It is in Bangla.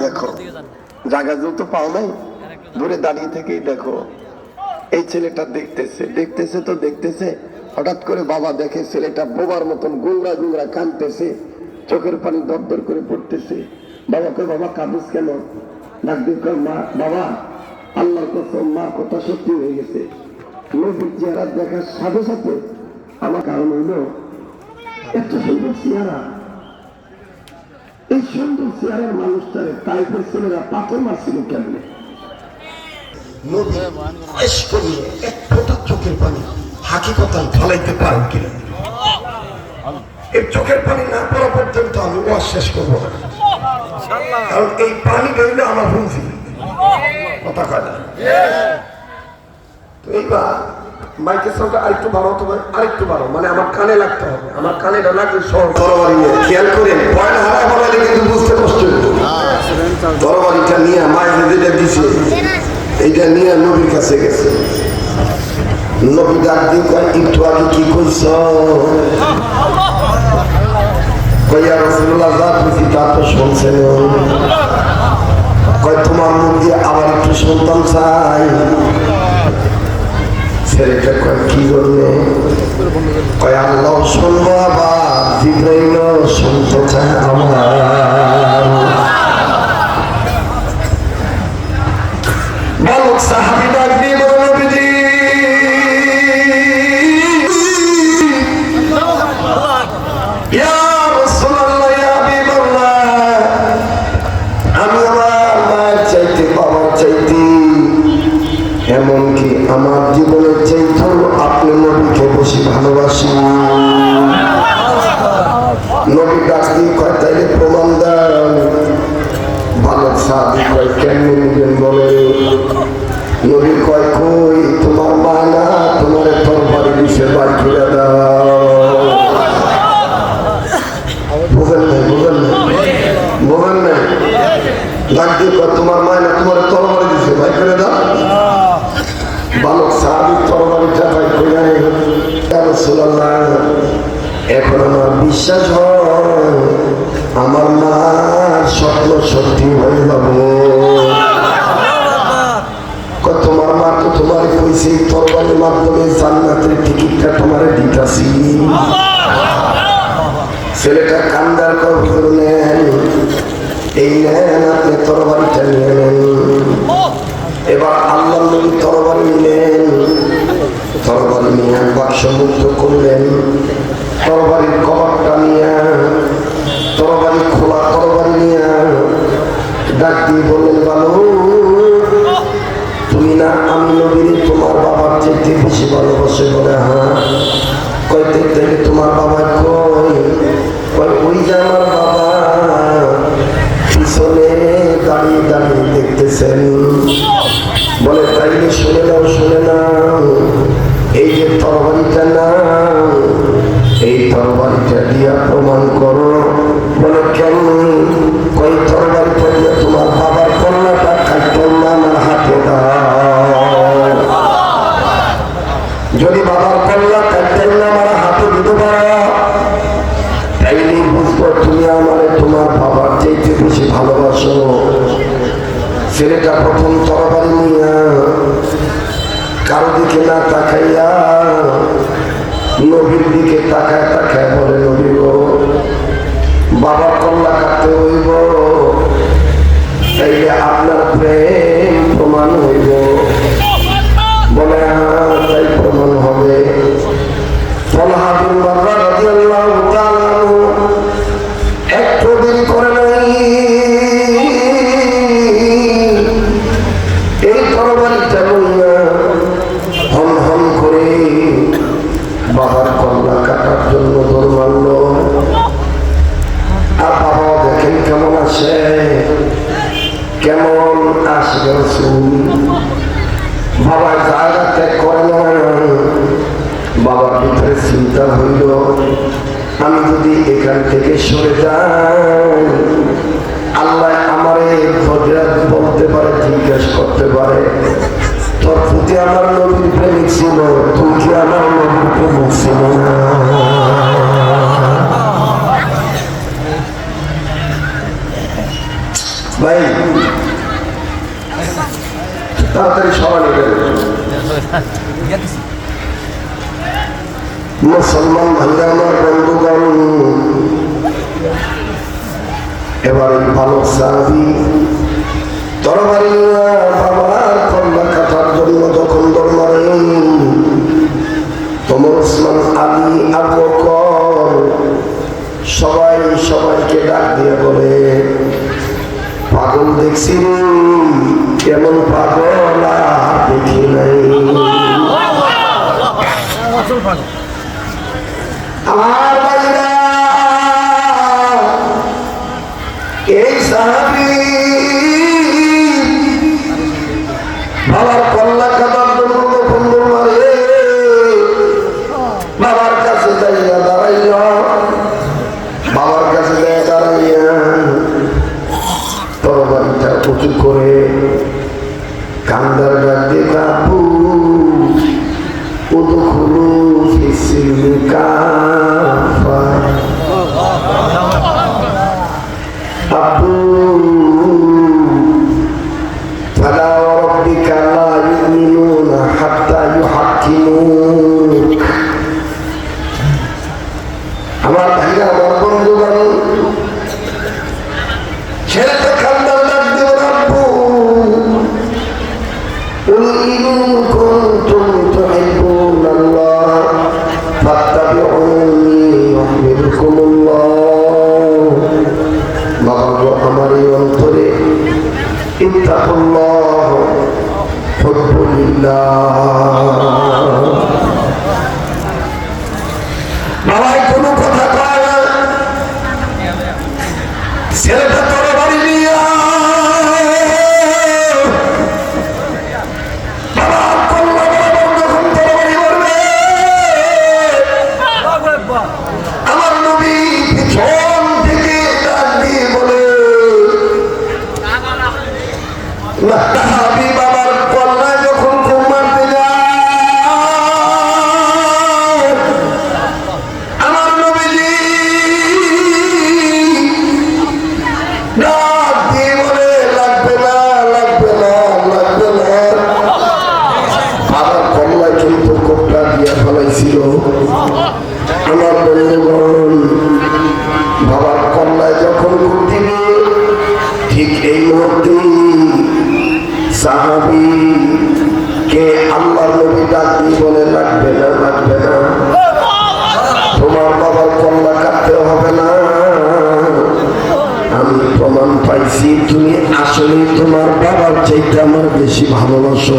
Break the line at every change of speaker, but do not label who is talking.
দেখো, জায়গা যেহেতু পাও নাই, দূরে দাঁড়িয়ে থেকেই দেখো। এই ছেলেটা দেখতেছে তো দেখতেছে, হঠাৎ করে বাবা দেখে ছেলেটা বোবার মতন গুংরা গুংরা কাঁদতেছে, চোখের পানি দরদর করে পড়তেছে। বাবাকে, বাবা কাঁদিস কেন? ডাক দিয়ে কয়, মা, বাবা আল্লাহর কসম, মা কথা সত্যি হয়ে গেছে। নবীর চেহারা দেখার সাথে সাথে আমার কারণ হইল এত সুন্দর চেহারা। এই সুন্দর চেহারার মানুষটারে তাইফের ছেলেরা পাথর মারছিল কেমনে? চোখের পানি হাকিকতান ফলাইতে পারেন কিনা? এই চোখের পানি না পড়া পর্যন্ত আমি ওয়াজ শেষ করবো না, কারণ এই পানি গেলে আমার ভুলছি কথা কয় না। তো এইবার মাইকের সঙ্গে আরেকটু বাড়ো, তোমার আরেকটু বাড়ো, মানে আমার কানে লাগতে হবে। আমার কানে লাগবে সব তরবারি নিয়ে, খেয়াল করেন, পয়েন্ট হারা বলালে কিন্তু বুঝতে কষ্ট হইতো। তরবারিটা নিয়ে মায়ের যেটা দিছে এইটা নিয়ে নবীর কাছে গেছে। নবী ডাক দিয়ে কয়, একটু আগে কি কইছ? কইয়া রাসূলুল্লাহ যা কইছি তা তো শুনছেন। কয় তোমার মুখ দিয়ে আবার একটু শুনতাম চাই। ছেলেটা কয় কি জন্যে? কয় আল্লাহ শুনবো আবার জিবরাইল শুনতে চায় আমার। বালক সাহাবী ডাক দিয়ে বলে, নবীজি ইয়া রাসূলুল্লাহ, ইয়া হাবিবাল্লাহ, আমি আমার মায়ের চাইতে, বাবার চাইতে, এমনকি আমার জীবনের চাইতেও আপনি নবীকে বেশি ভালোবাসি। নবী ডাক দিয়ে কয়, তাইলে প্রমাণ দেন। বালক সাহাবী কয়, কেমনে নিবেন বলে? নবী কয়, কই তোমার মা না তোমার তরবারি দিছে, বাই করে দাও। বুঝেন নাই? বুঝেন নাই? ডাক দিয়ে কয়, তোমার মা না তোমার তরবারি দিছে, বাই করে দাও। বালক সাহাবী তরবারিটা বাই করে, ইয়া রাসূলুল্লাহ, এখন আমার বিশ্বাস হয় আমার মার স্বপ্ন সত্যি হয়ে যাবে। তোমার মা তো তোমার কইছে তরবারির মাধ্যমে জান্নাতের টিকিটটা তোমার দিতাছি। ছেলেটা কান্দার কবর নেন, এই নেন আপনি তরবারিটা নিয়ে নেন। এবার আল্লাহ নবী তরবারি নিলেন, তরবারি নিয়ে বাক্স মুক্ত করলেন, তরবারির কবরটা নিয়ে, তরবারি খোলা তরবারি নিয়ে ডাক দিয়ে বললেন, বালক তুমি না আমি নবীর তোমার বাবার চাইতে বেশি ভালোবাসে? বলে হ্যাঁ। কয় তাইলে তোমার বাবা কই? ওই যে আমার বাবা পিছনে দাঁড়িয়ে দাঁড়িয়ে দেখতেছেন। বলে তাইলে শুনে নাও, এই যে তরবারিটা না, এই তরবারিটা দিয়া প্রমাণ করো। বলে কেন? কই তরবারিটা দিয়ে তোমার বাবার কন্যাটা কাটতাম না আমার হাতে দাও। যদি বাবার কন্যা কাটতেন না আমার হাতে দিতে পারো, তাইলে বুঝবো তুমি আমারে তোমার বাবার চাইতে বেশি ভালোবাসো। ছেলেটা প্রথম তরবারি নিয়ে কারো দিকে না তাকাইয়া নবীর দিকে তাকায় তাকায় বলে, নবী গো, বাবার কল্লা কাটতে হইব, তাইলে আপনার প্রেম প্রমাণ হইব। বলে হ্যাঁ, তাই প্রমাণ হবে। তালহা বিন মাররা রাদিয়াল্লাহু তাআলা একটু দেরি করে নাই, এই তরবারিটা লইয়া হন হন করে বাবার কল্লা কাটার জন্য দৌড় মারল। আর বাবা দেখেন কেমন আসে, কেমন আসবে রাসূল। বাবা জায়গা ত্যাগ করে না। বাবার ভিতরে চিন্তা হইল, আমি যদি এখান থেকে সরে যাই, আল্লাহ আমারে বলতে পারে, জিজ্ঞেস করতে পারে, তোর প্রতি আমার নবীর প্রেমিক ছিল, তুই কি আমার নবীর প্রেমিক ছিল না? ভাই তাড়াতাড়ি সবাই মুসলমান ভাইরা আমার বন্ধুগণ, এবার এই ভালো সাহাবী তরবারি বাবার কন্যা কাটার জন্য যখন দৌড় মারেন, ওমর, ওসমান, আলী, আবু বকর সবাই সবাইকে ডাক দিয়ে বলে, পাগল দেখছি, এমন পাগল আর দেখি নাই। আমার ভাইরা, এই সাহাবী বাবার কল্লা কাটার জন্য বন্ধু মারে বাবার কাছে যাইয়া দাঁড়াইয়া, বাবার কাছে যাইয়া দাঁড়াইয়া তরবারিটা উঁচু করে কান্দার ডাক দিয়ে, কাবু উদখুলু ফিস-সিলমি কাফা, আবু ফালা ওয়া রাব্বিকা লা ইউমিনুনা হাত্তা ইউহাক্কিমুক। আমার ভাইরা, আমার বন্ধুগণ, ছেলেটা কান্দার ডাক দিয়ে, আব্বু কুল ইন কুনতুম তুহিব্বুনাল্লাহ ফাত্তাবিউনি ইউহিব্বুকুমুল্লাহ। বাবা গো, আমার এই অন্তরে ইত্তাকুল্লাহ হুব্বুলিল্লাহ। বাবাই কোনো কথা কয় না, ছেলেটা তরবারি নিয়া বাবার কল্লা বরাবর যখন তরবারি করবে, আমার নবী পিছন থেকে ডাক দিয়ে বলে, সাহাবী বাবার কল্লায় যখন ঘুম মারতে যায়, আমার নবীজি ডাক দিয়ে বলে, লাগবে না, লাগবে না, লাগবে না। বাবার কল্লায় কিন্তু কোপটা দিয়ে ফেলাইছিল। আমার বন্ধুগণ, বাবার কল্লায় যখন ঘুম দিবে, ঠিক এই মুহূর্তে সাহাবী কে আল্লাহর নবী ডাক দিয়ে বলে, লাগবে না, লাগবে না, তোমার বাবার কল্লা কাটতে হবে না, আমি প্রমাণ পাইছি তুমি আসলে তোমার বাবার চাইতে আমার বেশি ভালোবাসো।